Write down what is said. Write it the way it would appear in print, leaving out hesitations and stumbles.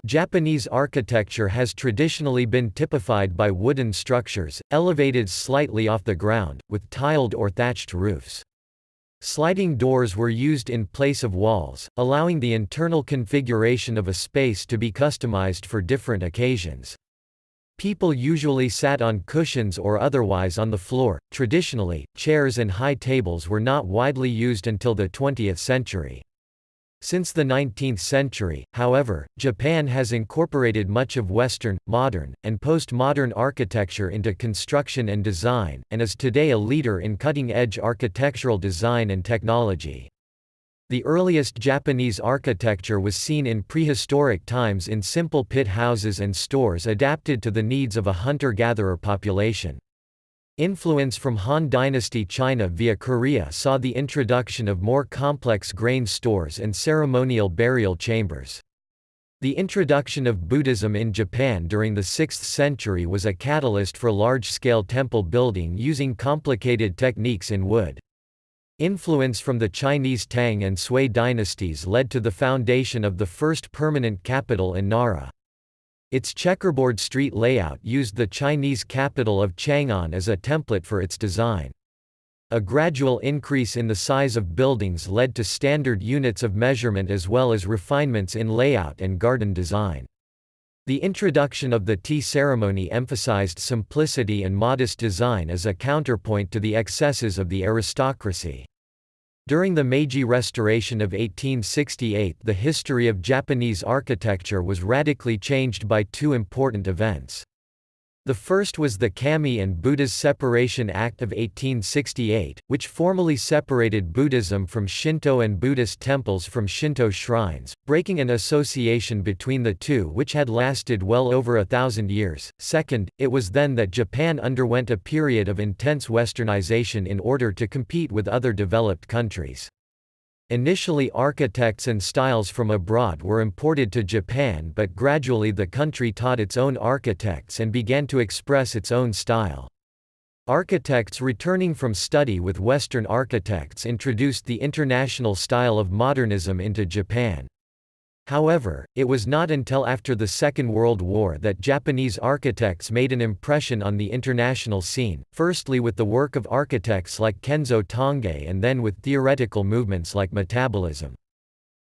Japanese architecture has traditionally been typified by wooden structures, elevated slightly off the ground, with tiled or thatched roofs. Sliding doors were used in place of walls, allowing the internal configuration of a space to be customized for different occasions. People usually sat on cushions or otherwise on the floor. Traditionally, chairs and high tables were not widely used until the 20th century. Since the 19th century, however, Japan has incorporated much of Western, modern, and post-modern architecture into construction and design, and is today a leader in cutting-edge architectural design and technology. The earliest Japanese architecture was seen in prehistoric times in simple pit houses and stores adapted to the needs of a hunter-gatherer population. Influence from Han Dynasty China via Korea saw the introduction of more complex grain stores and ceremonial burial chambers. The introduction of Buddhism in Japan during the 6th century was a catalyst for large-scale temple building using complicated techniques in wood. Influence from the Chinese Tang and Sui dynasties led to the foundation of the first permanent capital in Nara. Its checkerboard street layout used the Chinese capital of Chang'an as a template for its design. A gradual increase in the size of buildings led to standard units of measurement as well as refinements in layout and garden design. The introduction of the tea ceremony emphasized simplicity and modest design as a counterpoint to the excesses of the aristocracy. During the Meiji Restoration of 1868, the history of Japanese architecture was radically changed by two important events. The first was the Kami and Buddha's Separation Act of 1868, which formally separated Buddhism from Shinto and Buddhist temples from Shinto shrines, breaking an association between the two which had lasted well over 1,000 years. Second, it was then that Japan underwent a period of intense Westernization in order to compete with other developed countries. Initially, architects and styles from abroad were imported to Japan, but gradually the country taught its own architects and began to express its own style. Architects returning from study with Western architects introduced the international style of modernism into Japan. However, it was not until after the Second World War that Japanese architects made an impression on the international scene, firstly with the work of architects like Kenzo Tange and then with theoretical movements like Metabolism.